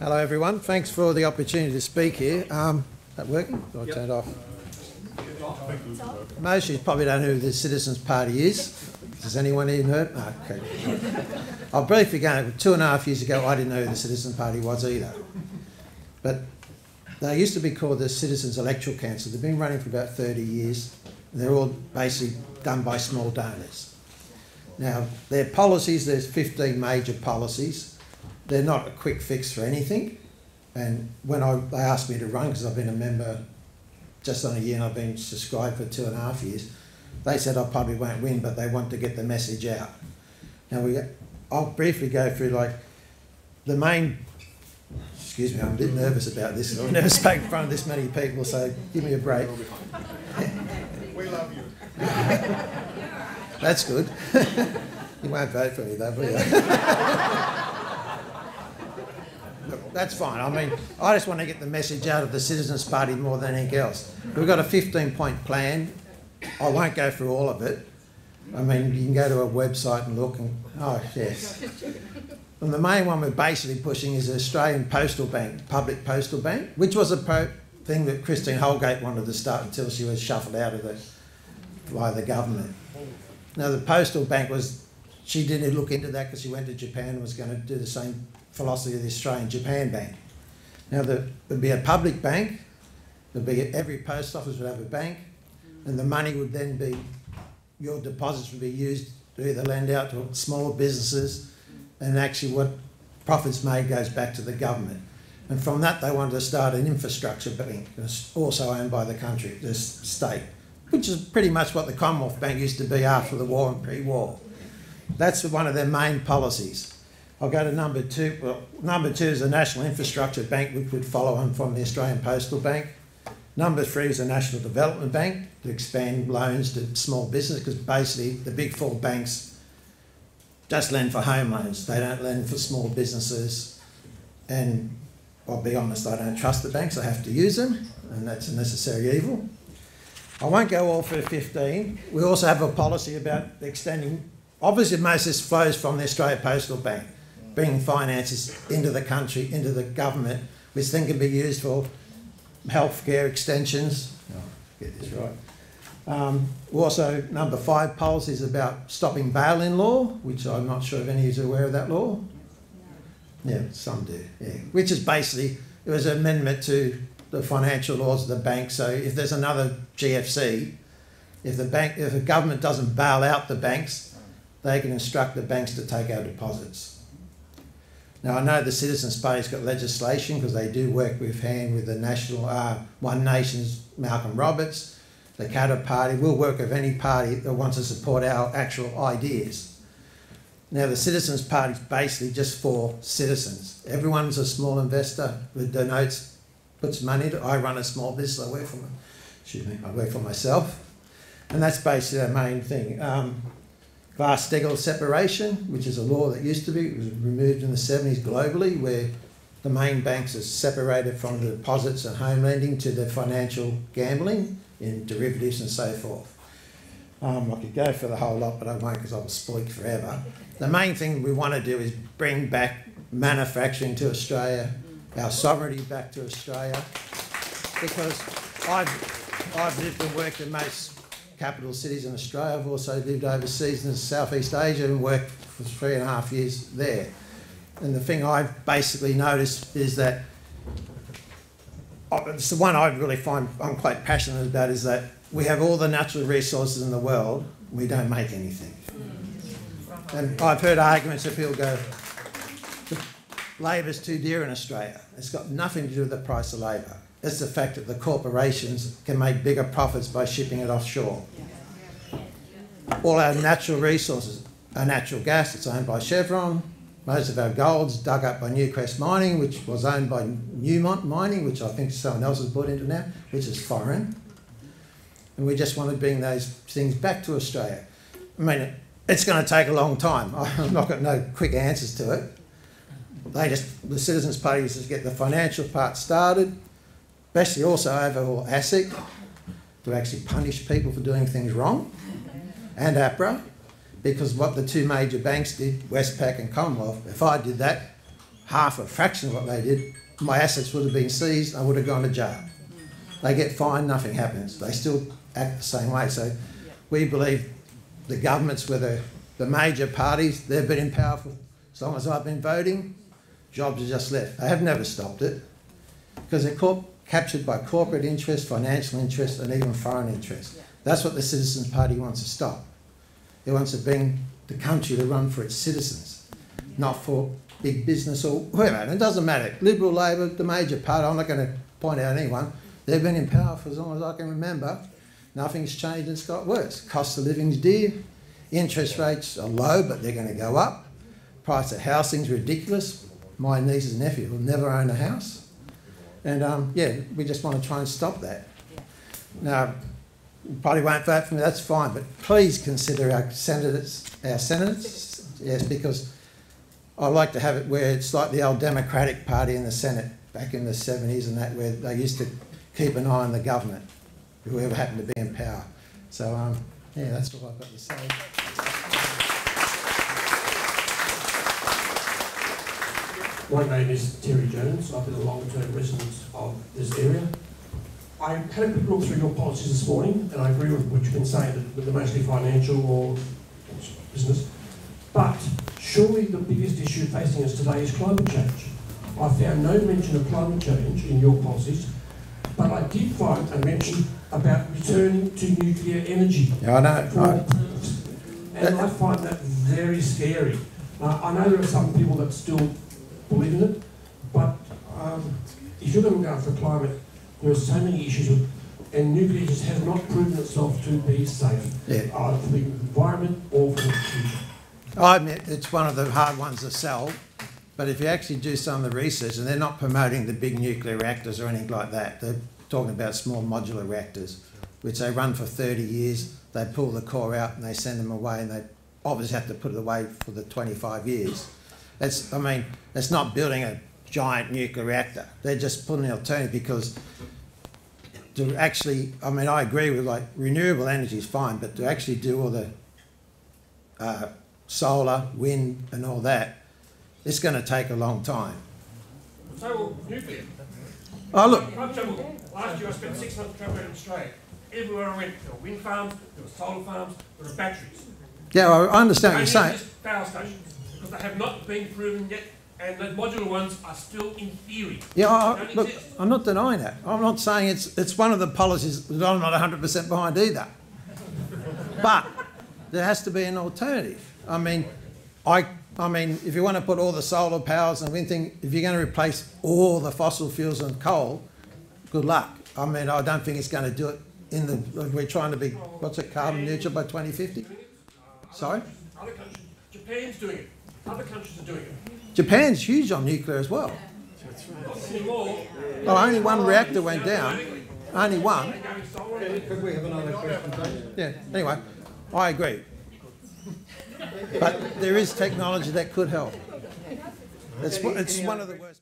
Hello everyone, thanks for the opportunity to speak here. Is that working? Or Yep. turn it off? Most of you probably don't know who the Citizens Party is. Does anyone even heard? No, okay. I'll briefly go, 2.5 years ago I didn't know who the Citizens Party was either. But they used to be called the Citizens Electoral Council. They've been running for about 30 years. And they're all basically done by small donors. Now, their policies, there's 15 major policies. They're not a quick fix for anything. And when they asked me to run, because I've been a member just on a year and I've been subscribed for 2.5 years, they said I probably won't win, but they want to get the message out. Now, I'll briefly go through like the main, excuse me, I'm a bit nervous about this. I've never spoken in front of this many people, so give me a break. We love you. That's good. You won't vote for me though, will you? Look, that's fine. I mean, I just want to get the message out of the Citizens Party more than anything else. We've got a 15-point plan. I won't go through all of it. I mean, you can go to a website and look and, oh, yes. And the main one we're basically pushing is the Australian Postal Bank, Public Postal Bank, which was a thing that Christine Holgate wanted to start until she was shuffled out of it by the government. Now, the Postal Bank she didn't look into that because she went to Japan and was going to do the same philosophy of the Australian Japan Bank. Now, there'd be a public bank, every post office would have a bank, and the money would then be, your deposits would be used to either lend out to small businesses, and actually what profits made goes back to the government. And from that, they wanted to start an infrastructure bank, also owned by the country, the state, which is pretty much what the Commonwealth Bank used to be after the war and pre-war. That's one of their main policies. I'll go to number two. Well, number two is the National Infrastructure Bank, which would follow on from the Australian Postal Bank. Number three is the National Development Bank to expand loans to small business, because basically the big four banks just lend for home loans. They don't lend for small businesses. And I'll be honest, I don't trust the banks. I have to use them, and that's a necessary evil. I won't go all through 15. We also have a policy about extending, obviously most of this flows from the Australian Postal Bank, bringing finances into the country, into the government, which then can be used for healthcare extensions. Oh, get this right. Also, number 5 policy is about stopping bail-in law, which I'm not sure if any of you are aware of that law. Yeah, some do, yeah. Which is basically, it was an amendment to the financial laws of the bank. So if there's another GFC, if the government doesn't bail out the banks, they can instruct the banks to take our deposits. Now, I know the Citizens Party's got legislation because they do work with the National One Nation's Malcolm Roberts, the Katter Party. We'll work with any party that wants to support our actual ideas. Now, the Citizens Party is basically just for citizens. Everyone's a small investor that donates, puts money into. I run a small business. I work for myself, and that's basically our main thing. Glass-Steagall separation, which is a law that used to be, it was removed in the 70s globally, where the main banks are separated from the deposits and home lending to the financial gambling in derivatives and so forth. I could go for the whole lot, but I won't because I'll speak forever. The main thing we want to do is bring back manufacturing to Australia, our sovereignty back to Australia, because I've lived and worked in most capital cities in Australia. I've also lived overseas in Southeast Asia and worked for 3.5 years there. And the thing I've basically noticed is that, it's the one I really find I'm quite passionate about, is that we have all the natural resources in the world, we don't make anything. And I've heard arguments that people go, labour's too dear in Australia. It's got nothing to do with the price of labour. It's the fact that the corporations can make bigger profits by shipping it offshore. All our natural resources, our natural gas, it's owned by Chevron. Most of our gold's dug up by Newcrest Mining, which was owned by Newmont Mining, which I think someone else has bought into now, which is foreign. And we just want to bring those things back to Australia. I mean, it's going to take a long time. I've not got no quick answers to it. The Citizens Party is to get the financial part started, especially also overhaul ASIC to actually punish people for doing things wrong, and APRA, because what the two major banks did, Westpac and Commonwealth, if I did that, half a fraction of what they did, my assets would have been seized, I would have gone to jail. They get fined, nothing happens. They still act the same way. So we believe the governments, whether the major parties, they've been in power for as long as I've been voting, jobs have just left. They have never stopped it because they're captured by corporate interest, financial interest and even foreign interest. That's what the Citizens Party wants to stop. It wants to bring the country to run for its citizens, not for big business or whoever. And it doesn't matter. Liberal, Labor, the major party, I'm not going to point out anyone. They've been in power for as long as I can remember. Nothing's changed and it's got worse. Cost of living's dear. Interest rates are low, but they're going to go up. Price of housing's ridiculous. My niece and nephew will never own a house. And yeah, we just want to try and stop that. Now, you probably won't vote for me, that's fine, but please consider our senators, yes, because I like to have it where it's like the old Democratic Party in the Senate back in the 70s and that, where they used to keep an eye on the government, whoever happened to be in power. So, yeah, that's all I've got to say. My name is Terry Jones. I've been a long-term resident of this area. I had a quick look through your policies this morning, and I agree with what you've been saying, that they're mostly financial or business. But surely the biggest issue facing us today is climate change. I found no mention of climate change in your policies, but I did find a mention about returning to nuclear energy. Yeah, I know. And I find that very scary. I know there are some people that still believe in it, but if you're going to go after climate, there are so many issues with, and nuclear just has not proven itself to be safe, either for the environment or for the future. I admit it's one of the hard ones to sell, but if you actually do some of the research, and they're not promoting the big nuclear reactors or anything like that, they're talking about small modular reactors, which they run for 30 years, they pull the core out and they send them away, and they obviously have to put it away for the 25 years. That's, I mean, it's not building a giant nuclear reactor. They're just putting an alternative because to actually, I mean, I agree with like renewable energy is fine, but to actually do all the solar, wind and all that, it's going to take a long time. So, nuclear. Oh, look. Last year I spent 6 months travelling in Australia. Everywhere I went, there were wind farms, there were solar farms, there were batteries. Yeah, I understand what you're saying. Power stations, because they have not been proven yet, and the modular ones are still in theory. Yeah, look, I'm not denying that. I'm not saying it's one of the policies that I'm not 100% behind either. But there has to be an alternative. I mean, if you want to put all the solar powers and wind thing, if you're going to replace all the fossil fuels and coal, good luck. I mean, I don't think it's going to do it in the, we're trying to be, what's it, carbon neutral by 2050? Sorry? Other countries, Japan's doing it. Other countries are doing it. Japan's huge on nuclear as well. Not anymore. Oh, only one reactor went down. Only one. Could we have another question, please? Yeah, anyway, I agree. But there is technology that could help. It's one of the worst.